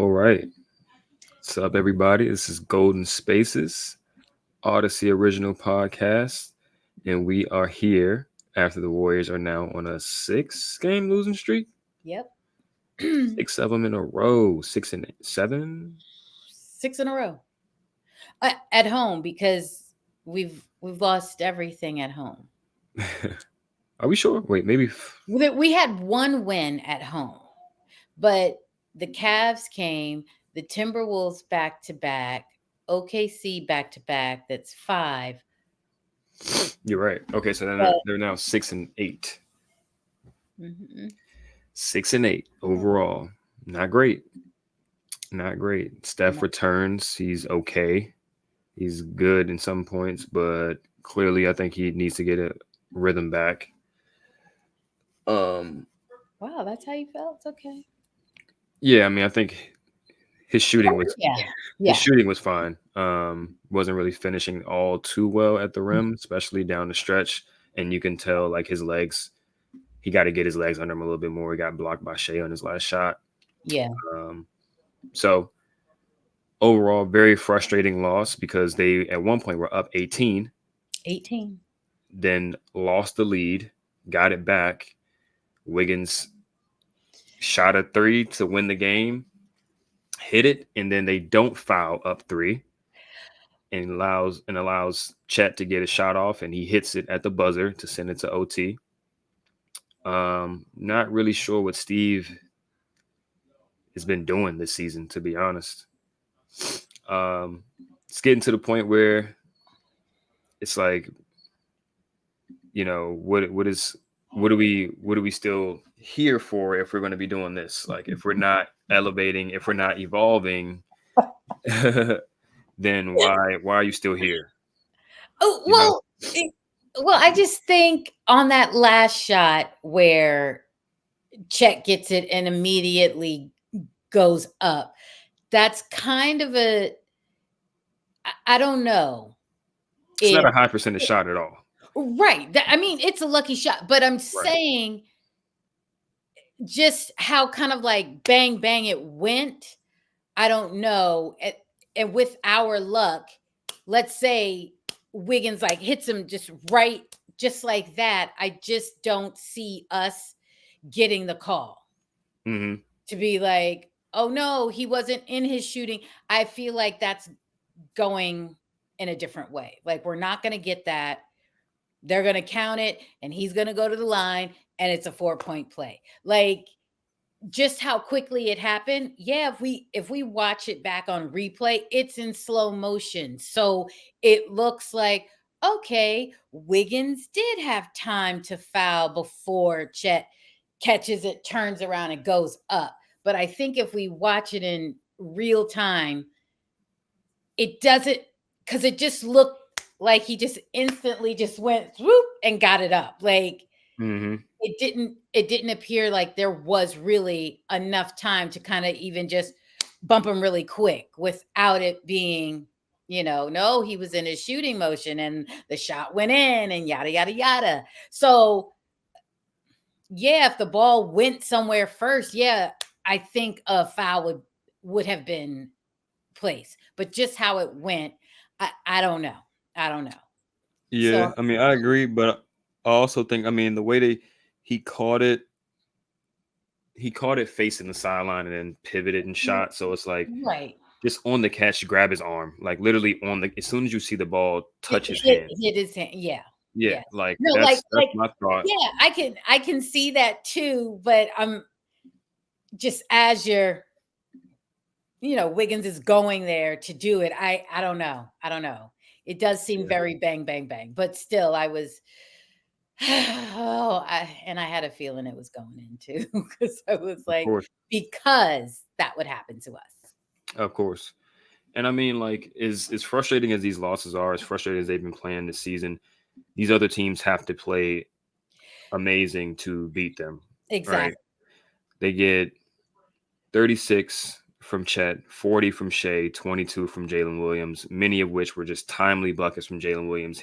All right. What's up, everybody? This is Golden Spaces, Odyssey original podcast. And we are here after the Warriors are now on a 6 game losing streak. Yep. 6 of them in a row. 6 and 7. 6 in a row. At home because we've lost everything at home. Are we sure? Wait, maybe. We had one win at home, but the Cavs came, the Timberwolves back to back, OKC back to back. That's 5. You're right. Okay, so they're now 6 and 8. Mm-hmm. 6 and 8 overall. Not great. Not great. Steph returns. He's okay. He's good in some points, but clearly I think he needs to get a rhythm back. Wow, that's how you felt. It's okay. Yeah, I mean, I think his shooting was Yeah. his shooting was fine. Wasn't really finishing all too well at the rim, especially down the stretch. And you can tell like his legs, he got to get his legs under him a little bit more. He got blocked by Shea on his last shot. Yeah. So overall, very frustrating loss because they at one point were up 18, 18. then lost the lead, got it back. Wiggins shot a 3 to win the game, hit it, and then they don't foul up 3 and allows Chet to get a shot off, and he hits it at the buzzer to send it to OT. Not really sure what Steve has been doing this season, to be honest. It's getting to the point where it's like, what are we still here for if we're going to be doing this? Like, if we're not elevating, if we're not evolving, then why are you still here? Oh, well, I just think on that last shot where Chet gets it and immediately goes up, that's kind of I don't know. It's not a high percentage shot at all. Right. I mean, it's a lucky shot, but I'm saying just how kind of like bang, bang it went. I don't know. And with our luck, let's say Wiggins like hits him just right, just like that. I just don't see us getting the call to be like, oh no, he wasn't in his shooting. I feel like that's going in a different way. Like, we're not going to get that. They're going to count it and he's going to go to the line and it's a 4-point play. Like, just how quickly it happened. Yeah, if we watch it back on replay, it's in slow motion. So it looks like, okay, Wiggins did have time to foul before Chet catches it, turns around and goes up. But I think if we watch it in real time, it doesn't, because it just looked like he just instantly just went whoop and got it up. Like, it didn't appear like there was really enough time to kind of even just bump him really quick without it being, no, he was in his shooting motion and the shot went in and yada, yada, yada. So yeah, if the ball went somewhere first, yeah, I think a foul would have been placed. But just how it went, I don't know. I don't know. Yeah, so, I mean, I agree, but I also think, I mean, the way he caught it facing the sideline and then pivoted and shot. So it's like, just on the catch, grab his arm, like literally as soon as you see the ball touch his hand. Hit his hand, yeah. Yeah, like no, that's my thought. Yeah, I can see that too, but I'm just as Wiggins is going there to do it. I don't know. It does seem very bang, bang, bang, but still I was, I had a feeling it was going in too, because I was like, because that would happen to us. Of course. And I mean, like, as frustrating as these losses are, as frustrating as they've been playing this season, these other teams have to play amazing to beat them. Exactly. Right? They get 36 from Chet, 40 from Shea, 22 from Jalen Williams, many of which were just timely buckets from Jalen Williams,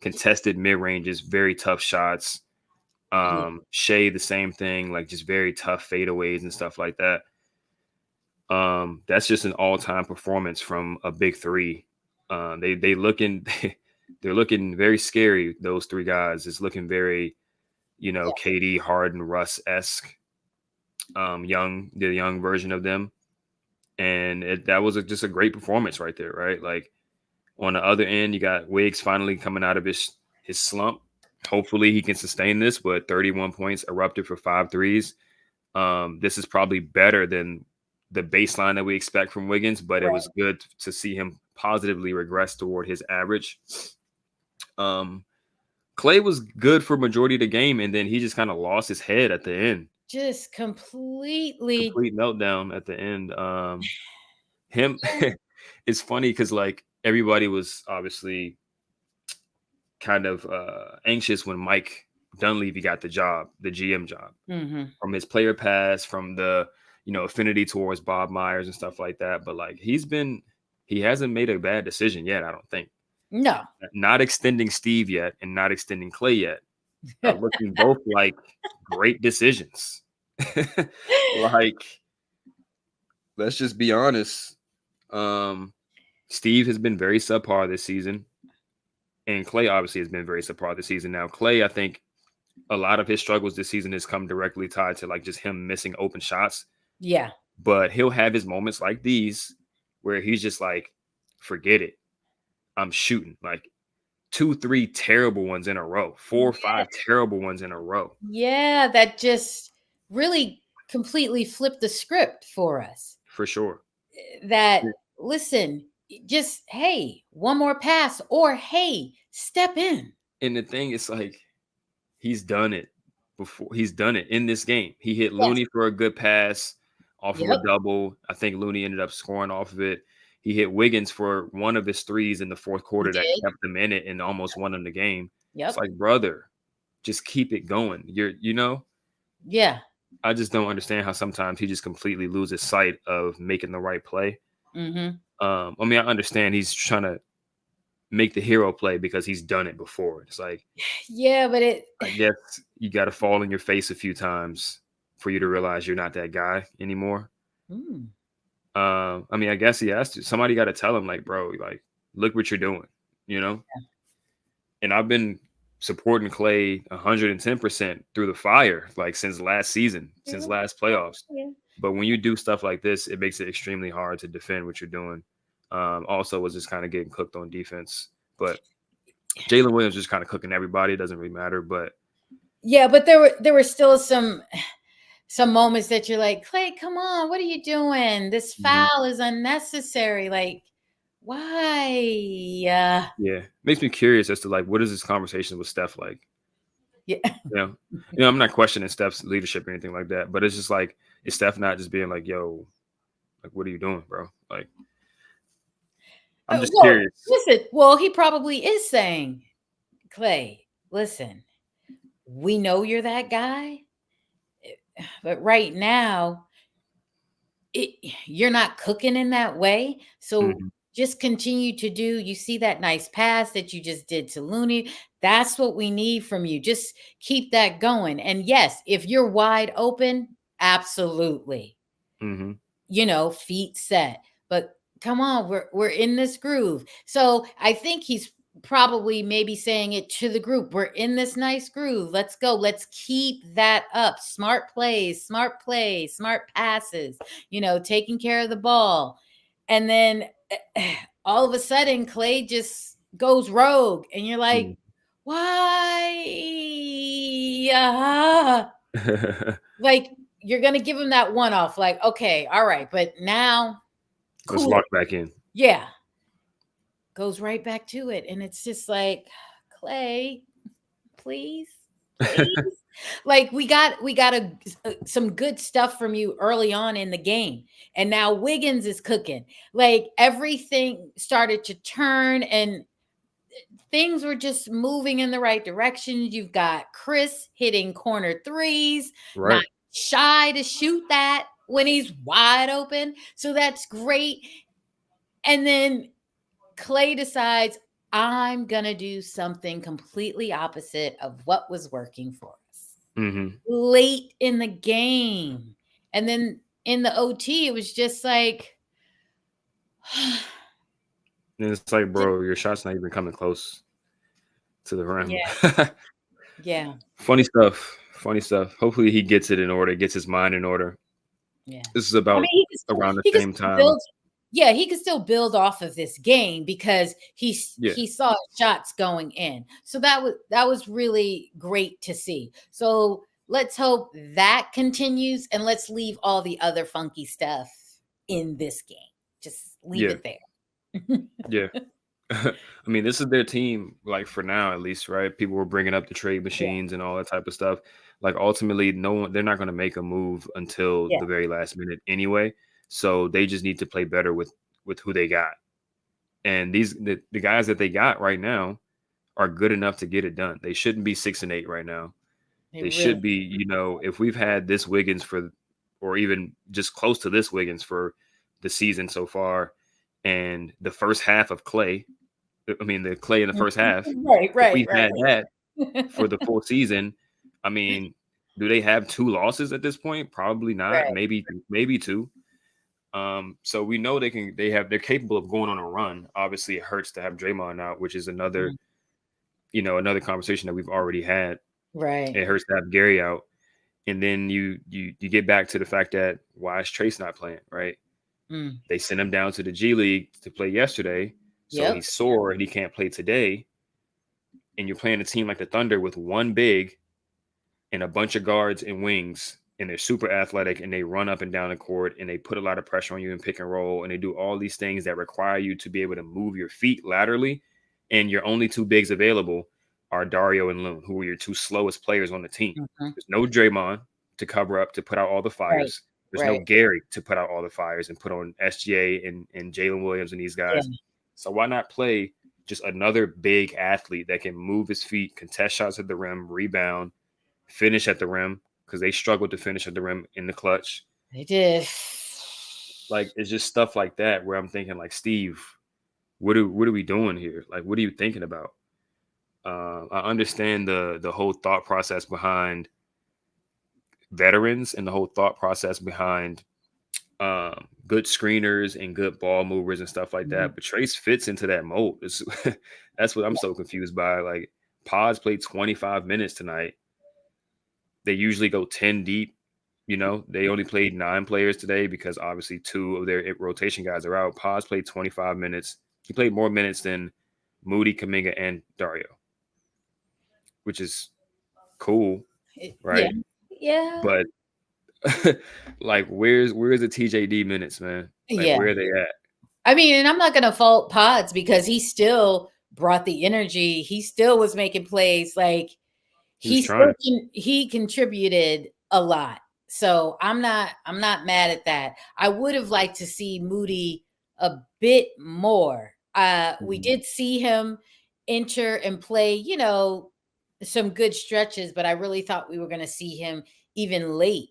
contested mid-ranges, very tough shots. Shea, the same thing, like just very tough fadeaways and stuff like that. That's just an all-time performance from a big three. They looking they're looking very scary. Those three guys is looking very, KD, Harden, Russ esque. The young version of them, and that was just a great performance right there, right? Like on the other end, you got Wiggs finally coming out of his slump. Hopefully, he can sustain this. But 31 points, erupted for 5 threes. This is probably better than the baseline that we expect from Wiggins, but it Right. was good to see him positively regress toward his average. Um, Klay was good for majority of the game, and then he just kind of lost his head at the end. Just completely. Complete meltdown at the end. Him, it's funny because like everybody was obviously kind of anxious when Mike Dunleavy got the job, the GM job, Mm-hmm. from his player pass, from the affinity towards Bob Myers and stuff like that. But like he hasn't made a bad decision yet. I don't think. No. Not extending Steve yet, and not extending Clay yet are looking both like great decisions. Like, let's just be honest. Um, Steve has been very subpar this season, and Clay obviously has been very subpar this season. Now, Clay, I think a lot of his struggles this season has come directly tied to like just him missing open shots. Yeah. But he'll have his moments like these where he's just like, forget it. I'm shooting like 2, 3 terrible ones in a row, 4 or 5 terrible ones in a row. Yeah, that just really completely flipped the script for us. For sure. That, listen, just, hey, one more pass, or hey, step in. And the thing is like, he's done it before. He's done it in this game. He hit Yes. Looney for a good pass off of a Yep. double. I think Looney ended up scoring off of it. He hit Wiggins for one of his threes in the fourth He quarter that did. kept them in it and almost won them the game. It's Yep. like, brother, just keep it going. Yeah. I just don't understand how sometimes he just completely loses sight of making the right play. Mm-hmm. I mean, I understand he's trying to make the hero play because he's done it before. It's like, Yeah, but I guess you got to fall in your face a few times for you to realize you're not that guy anymore. Mm. I mean, I guess he has to. Somebody got to tell him, like, bro, like, look what you're doing, you know? And I've been supporting Clay 110% through the fire, like, since last season, since last playoffs. Yeah. But when you do stuff like this, it makes it extremely hard to defend what you're doing. Also, was just kind of getting cooked on defense. But Jalen Williams just kind of cooking everybody. It doesn't really matter. But Yeah, but there were still some moments that you're like, Clay, come on, what are you doing? This foul is unnecessary. Like, why? yeah, makes me curious as to like what is this conversation with Steph like? Yeah. I'm not questioning Steph's leadership or anything like that, but it's just like, is Steph not just being like, yo, like, what are you doing, bro? Like, I'm just Well, curious. listen, well, he probably is saying, Clay, listen, we know you're that guy, but right now, you're not cooking in that way. So Mhm, just continue to do. You see that nice pass that you just did to Looney. That's what we need from you. Just keep that going. And yes, if you're wide open, absolutely. mhm, Feet set. But come on, we're in this groove. So I think he's probably maybe saying it to the group. We're in this nice groove. Let's go. Let's keep that up. Smart plays, smart passes, taking care of the ball. And then all of a sudden, Clay just goes rogue. And you're like, mhm. why? Like, you're gonna give him that one off, like, okay, all right, but now, Let's cool. lock back in. Yeah, goes right back to it, and it's just like, Clay, please, please. Like, we got some good stuff from you early on in the game, and now Wiggins is cooking. Like, everything started to turn, and things were just moving in the right direction. You've got Chris hitting corner threes, not Right. shy to shoot that when he's wide open. So that's great. And then Clay decides, I'm going to do something completely opposite of what was working for us Mhm. late in the game. And then in the OT, it was just like, And it's like, just, bro, your shot's not even coming close to the rim. yeah, yeah, Funny stuff. Funny stuff. Hopefully he gets it in order, gets his mind in order. yeah. This is I about mean, around the he could same still time. build. Yeah, he could still build off of this game because Yeah. he saw shots going in. So that was really great to see. So let's hope that continues, and let's leave all the other funky stuff in this game. Just leave Yeah. it there. Yeah. I mean, this is their team, like for now at least, right? People were bringing up the trade Yeah, machines and all that type of stuff. Like ultimately, no one they're not going to make a move until yeah, the very last minute anyway. So they just need to play better with who they got. And the guys that they got right now are good enough to get it done. They shouldn't be 6-8 right now. they They really. should be, if we've had this Wiggins for, or even just close to this Wiggins for the season so far, and the first half of Klay, I mean, the Klay in the first half, Right, if right, we've right. had that for the full season, I mean, do they have 2 losses at this point? Probably not. Right. Maybe 2. So we know they're capable of going on a run. Obviously, it hurts to have Draymond out, which is another, Mm, another conversation that we've already had. right. It hurts to have Gary out. And then you get back to the fact that why is Trace not playing, right? Mm, They sent him down to the G League to play yesterday, so yep. he's sore and he can't play today. And you're playing a team like the Thunder with one big and a bunch of guards and wings, and they're super athletic and they run up and down the court and they put a lot of pressure on you in pick and roll and they do all these things that require you to be able to move your feet laterally. And your only 2 bigs available are Dario and Loon, who are your 2 slowest players on the team. Mhm. There's no Draymond to cover up to put out all the Right, fires. There's no right. Gary to put out all the fires and put on SGA and Jalen Williams and these Yeah. guys. So why not play just another big athlete that can move his feet, contest shots at the rim, rebound, finish at the rim, because they struggled to finish at the rim in the clutch. They did. Like it's just stuff like that where I'm thinking like, Steve, what are we doing here? Like, what are you thinking about? I understand the whole thought process behind veterans and the whole thought process behind good screeners and good ball movers and stuff like Mhm. that. But Trace fits into that mold. That's what I'm so confused by. Like, Pods played 25 minutes tonight. They usually go 10 deep. They only played 9 players today because obviously 2 of their rotation guys are out. Pods played 25 minutes. He played more minutes than Moody, Kuminga, and Dario, which is cool, Yeah, right? yeah, But like, where's the TJD minutes, man? Like, yeah. where are they at? I mean, and I'm not gonna fault Pods because he still brought the energy. He still was making plays. Like He was he trying. still he contributed a lot. So I'm not mad at that. I would have liked to see Moody a bit more. We Mhm. did see him enter and play, some good stretches, but I really thought we were going to see him even late.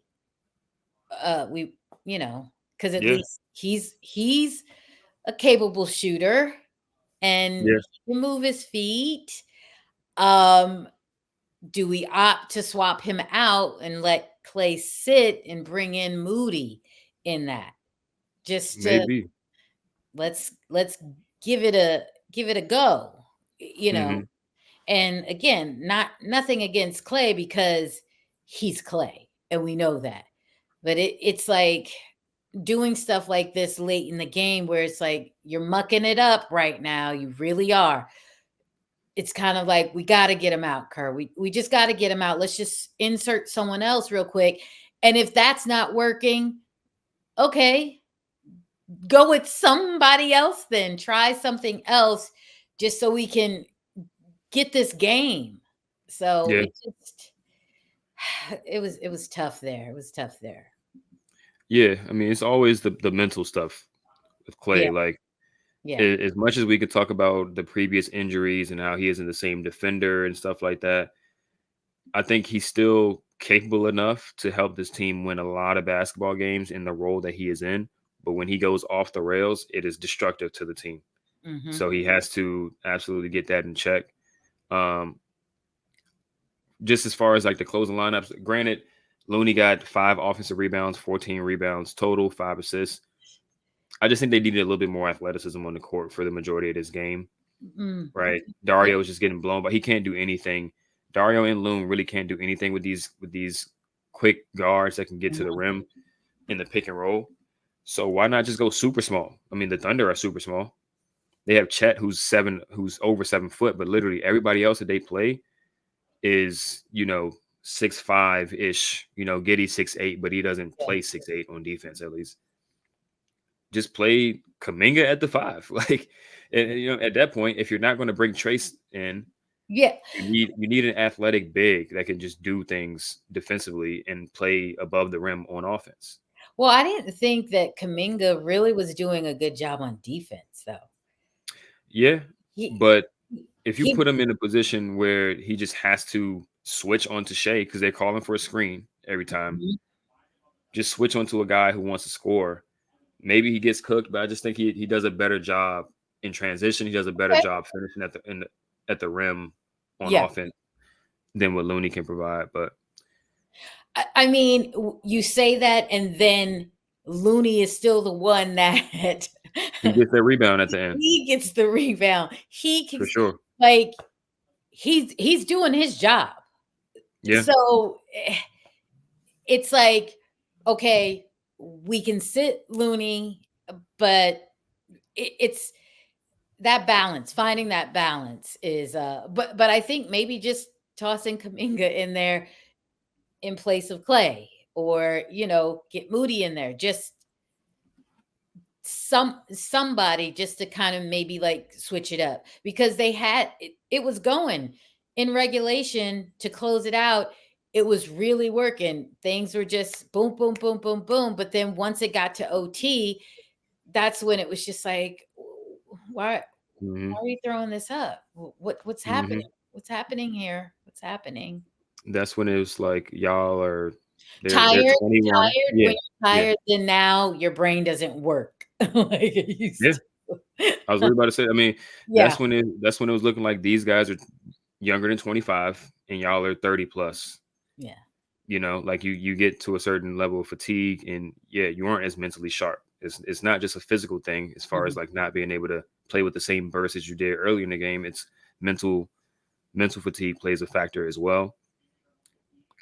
We, because at Yeah, least he's a capable shooter and yeah, he can move his feet. Um, do we opt to swap him out and let Klay sit and bring in Moody in that? Just to maybe. let's give it a go, you know. Hmm. And again, nothing against Klay because he's Klay and we know that. But it's like doing stuff like this late in the game where it's like you're mucking it up right now. You really are. It's kind of like we got to get him out, Kerr. We just got to get him out. Let's just insert someone else real quick. And if that's not working, okay, go with somebody else then. Try something else just so we can get this game. So Yeah, it just it was tough there. It was tough there. yeah. I mean, it's always the mental stuff with Yeah, Clay. Like, yeah. as much as we could talk about the previous injuries and how he isn't the same defender and stuff like that, I think he's still capable enough to help this team win a lot of basketball games in the role that he is in. But when he goes off the rails, it is destructive to the team. Hmm. So he has to absolutely get that in check. Um, just as far as like the closing lineups, granted, Looney got 5 offensive rebounds, 14 rebounds total, 5 assists. I just think they needed a little bit more athleticism on the court for the majority of this game, Mm, right? yeah, Dario is just getting blown, but he can't do anything. Dario and Loon really can't do anything with these quick guards that can get to the mhm. rim in the pick and roll. So why not just go super small? I mean, the Thunder are super small. They have Chet who's over 7 foot, but literally everybody else that they play is 6'5" ish. Giddy 6'8", but he doesn't Yeah. play 6'8" on defense at least. Just play Kaminga at the 5. Like, and at that point, if you're not going to bring Trace in, Yeah. you need an athletic big that can just do things defensively and play above the rim on offense. Well, I didn't think that Kaminga really was doing a good job on defense, though. Yeah, He but if you he put him in a position where he just has to switch onto Shea because they're calling for a screen every time, Mhm. just switch onto a guy who wants to score. Maybe he gets cooked, but I just think he does a better job in transition. He does a better Okay. job finishing at the rim on Yeah. offense than what Looney can provide. But I mean, you say that, and then Looney is still the one that he gets that rebound at the end he gets the rebound. He can for sure. like he's doing his job. Yeah. So it's like, okay, we can sit Looney, but it's that balance. Finding that balance is but I think maybe just tossing Kaminga in there in place of Klay, or get Moody in there, just somebody just to kind of maybe like switch it up, because they had it was going in regulation to close it out. It was really working. Things were just boom, boom, boom, boom, boom. But then once it got to OT, that's when it was just like, why hmm are you throwing this up? What's hmm happening? What's happening here? What's happening? That's when it was like y'all are they're Tired, 21. tired. Yeah. When you're Yeah. tired, then now your brain doesn't work like it Yeah. used to. I was really about to say. I mean, Yeah, that's when it was looking like these guys are younger than 25 and y'all are 30 plus. yeah. Like you get to a certain level of fatigue and yeah, you aren't as mentally sharp. It's not just a physical thing as far as Mhm. like not being able to play with the same burst as you did earlier in the game. It's mental mental fatigue plays a factor as well.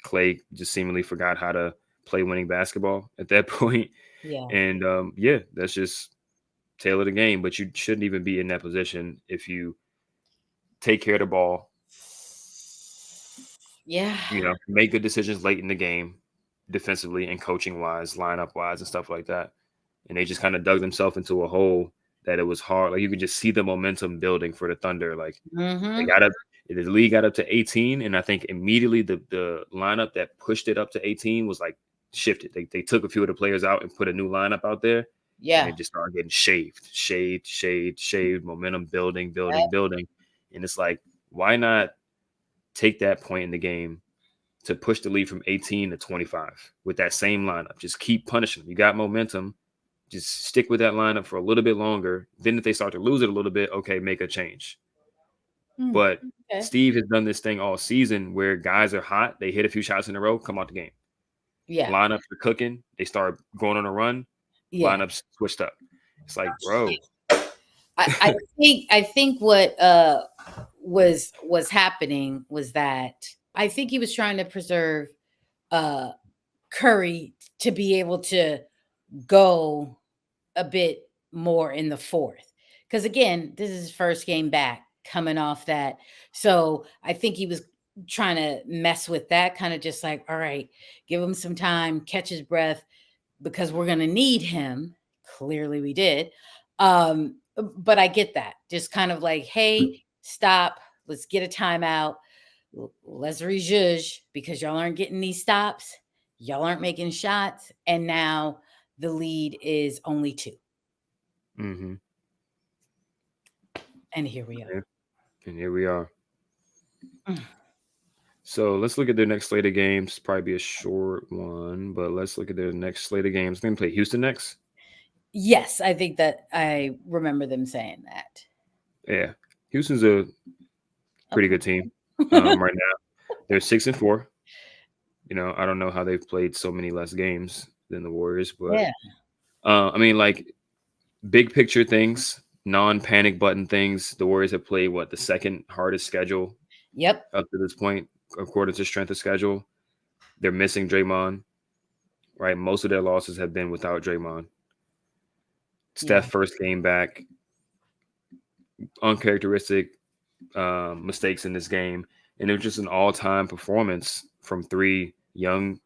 Klay just seemingly forgot how to play winning basketball at that point. Yeah. And yeah, that's just tail of the game. But you shouldn't even be in that position if you take care of the ball, Yeah. make good decisions late in the game, defensively and coaching wise, lineup wise, and stuff like that. And they just kind of dug themselves into a hole that it was hard. Like you could just see the momentum building for the Thunder. Like they Mhm. got up, the league got up to 18, and I think immediately the lineup that pushed it up to 18 was like shifted. They took a few of the players out and put a new lineup out there, and Yeah. it just started getting shaved, momentum building, building, building. And it's like, why not take that point in the game to push the lead from 18 to 25 with that same lineup? Just keep punishing them. You got momentum. Just stick with that lineup for a little bit longer. Then if they start to lose it a little bit, okay, make a change. Mm, But okay. Steve has done this thing all season where guys are hot, they hit a few shots in a row, come out the game. Yeah. Lineups are cooking, they start going on a run, Yeah. lineups switched up. It's like, bro. I think what was happening was that I think he was trying to preserve uh Curry to be able to go a bit more in the fourth. Because again, this is his first game back coming off that. So I think he was trying to mess with that, kind of just like, all right, give him some time, catch his breath, because we're going to need him. Clearly we did. But I get that. Just kind of like, hey, stop. Let's get a timeout. Let's rejudge, because y'all aren't getting these stops. Y'all aren't making shots. And now the lead is only 2. Mm-hmm. And here we are. Yeah. And here we are. Mm. So let's look at their next slate of games. Probably be a short one, but let's look at their next slate of games. They're gonna play Houston next. Yes, I think that I remember them saying that. Yeah. Houston's a pretty Okay. good team right now. They're 6-4. I don't know how they've played so many less games than the Warriors, but Yeah. I mean, like big picture things, non-panic button things. The Warriors have played what the second hardest schedule Yep. up to this point, according to strength of schedule. They're missing Draymond, right? Most of their losses have been without Draymond. Yeah. Steph first game back, uncharacteristic mistakes in this game, and it was just an all-time performance from three young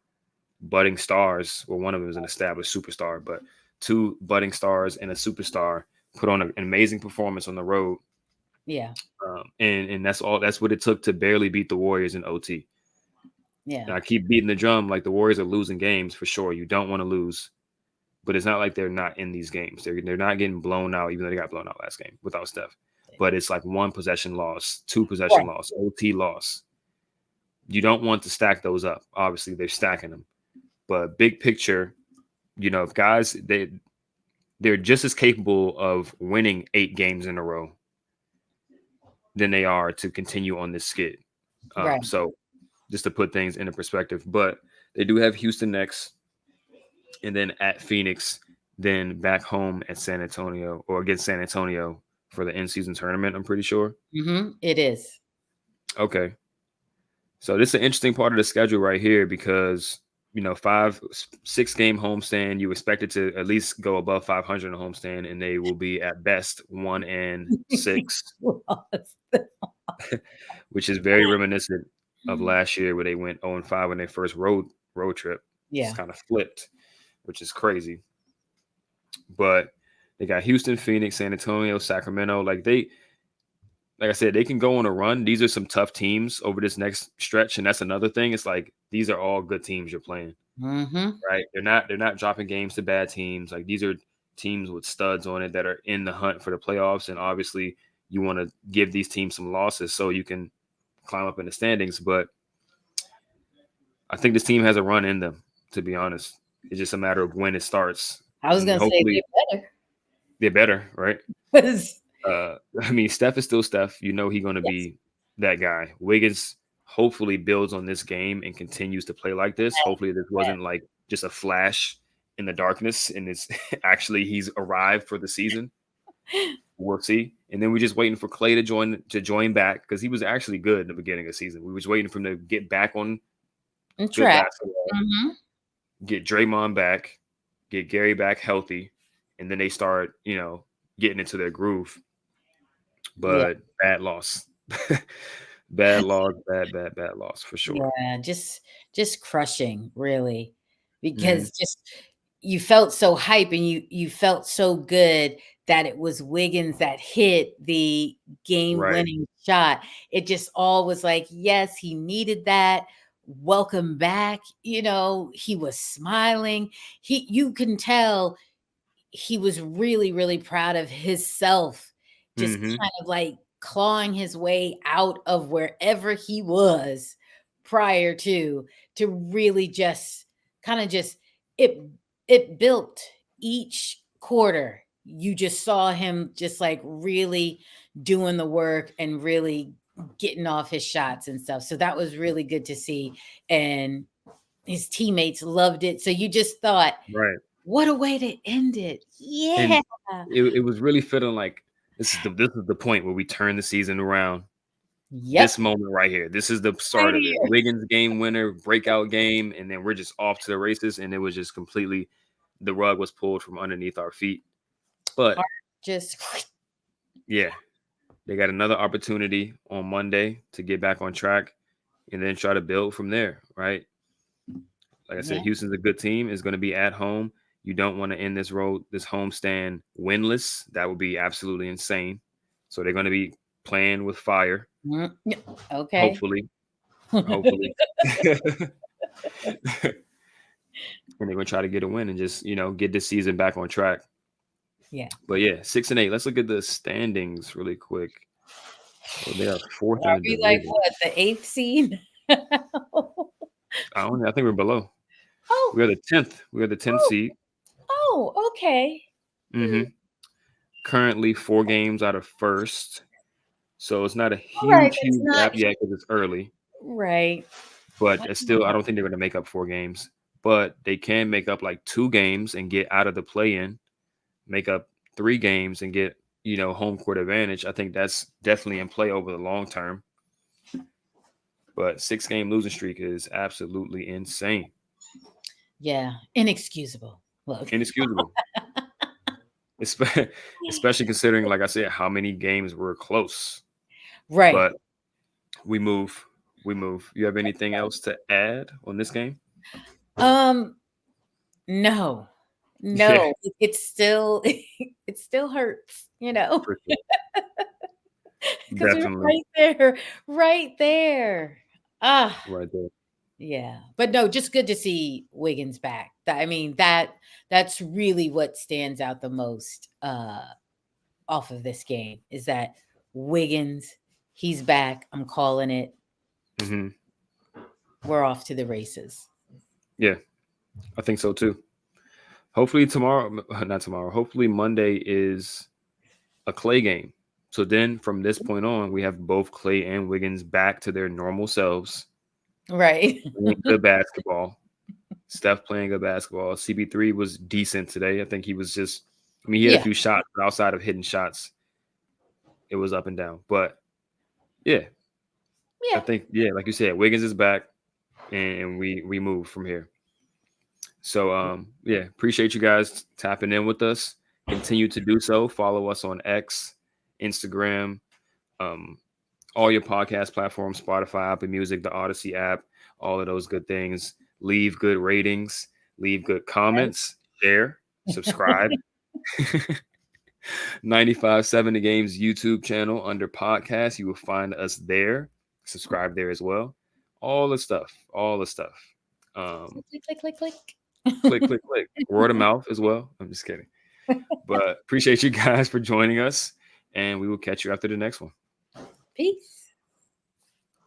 budding stars. Well, one of them is an established superstar, but two budding stars and a superstar put on an amazing performance on the road. Yeah. And that's all. That's what it took to barely beat the Warriors in OT. Yeah. And I keep beating the drum like the Warriors are losing games for sure. You don't want to lose, but it's not like they're not in these games. They're not getting blown out, even though they got blown out last game without Steph. But it's like one possession loss, two possession Right. loss, OT loss. You don't want to stack those up. Obviously, they're stacking them. But big picture, if guys they're just as capable of winning 8 games in a row than they are to continue on this skid. Right. So just to put things into perspective, but they do have Houston next, and then at Phoenix, then back home at San Antonio or against San Antonio for the in-season tournament. I'm pretty sure. It is. Okay, so this is an interesting part of the schedule right here because 6 game homestand. You expect it to at least go above 500 in a homestand, and they will be at best 1-6, which is very reminiscent of last year where they went 0-5 when they first road trip. Yeah. It's kind of flipped, which is crazy. But they got Houston, Phoenix, San Antonio, Sacramento. Like I said, they can go on a run. These are some tough teams over this next stretch, and that's another thing. It's like these are all good teams you're playing, right? They're not dropping games to bad teams. Like these are teams with studs on it that are in the hunt for the playoffs, and obviously you want to give these teams some losses so you can climb up in the standings. But I think this team has a run in them. To be honest, it's just a matter of when it starts, I was and gonna say hopefully they're better, right? they better. I mean, Steph is still Steph. He's going to Yes. be that guy. Wiggins hopefully builds on this game and continues to play like this. Hopefully, this wasn't like just a flash in the darkness, and it's actually he's arrived for the season. We'll see. And then we're just waiting for Klay to join back because he was actually good in the beginning of the season. We was waiting for him to get back on good Track. basketball, get Draymond back, get Gary back healthy, and then they start, getting into their groove. Yeah. But bad loss. Bad loss, bad loss for sure. Yeah. Just crushing, really, Mhm. because just you felt so hype and you felt so good that it was Wiggins that hit the game Right. winning shot. It just all was like, yes, he needed that. Welcome back. He was smiling. You can tell he was really, really proud of himself, just Mhm. kind of like clawing his way out of wherever he was prior to really just kind of just it built each quarter. You just saw him just like really doing the work and really getting off his shots and stuff. So that was really good to see. And his teammates loved it. So you just thought, Right. what a way to end it. Yeah. And it was really feeling like this is the point where we turn the season around. This Yep. moment right here. This is the Right start of it. here. Wiggins game winner, breakout game, and then we're just off to the races. And it was just completely the rug was pulled from underneath our feet. But Just yeah, they got another opportunity on Monday to get back on track and then try to build from there, right? Like I said, yeah. Houston's a good team. Is going to be at home. You don't want to end this homestand winless. That would be absolutely insane. So they're going to be playing with fire. Yeah. Okay. Hopefully, hopefully, and they're going to try to get a win and just get this season back on track. Yeah. But yeah, 6-8. Let's look at the standings really quick. Well, they are fourth in Are the we like division. what, the eighth seed? I think we're below. Oh, We are the 10th. We are the 10th oh, seed. okay. Mm-hmm. Currently 4 games out of first. So it's not a All right. huge It's not gap yet because it's early. right. but it's still, I don't think they're going to make up 4 games, but they can make up like 2 games and get out of the play-in, make up 3 games and get, home court advantage. I think that's definitely in play over the long term. But 6-game losing streak is absolutely insane. Yeah, inexcusable. Look, Inexcusable. Especially considering, like I said, how many games were close. right. But we move. We move. You have anything else to add on this game? No, Yeah, no, it's still it still hurts, for sure. because we were Definitely right there. Ah, right there. yeah, but no, just good to see Wiggins back. I mean, that's really what stands out the most off of this game is that Wiggins, he's back. I'm calling it. Hmm. We're off to the races. Yeah, I think so too. Hopefully tomorrow, not tomorrow. Hopefully Monday is a Klay game. So then from this point on, we have both Klay and Wiggins back to their normal selves, Right. playing good basketball. Steph playing good basketball. CB3 was decent today. I think he was just, he had a Yeah. few shots, but outside of hitting shots, it was up and down. But yeah, I Yeah. think, like you said, Wiggins is back and we move from here. So appreciate you guys tapping in with us. Continue to do so. Follow us on X, Instagram, all your podcast platforms, Spotify, Apple Music, the Odyssey app, all of those good things. Leave good ratings, leave good comments, share, subscribe. 95.7 The Game's YouTube channel under podcast. You will find us there. Subscribe there as well. All the stuff. Click, click, click, click. Click, click, click. Word of mouth as well. I'm just kidding. But appreciate you guys for joining us, and we will catch you after the next one. Peace.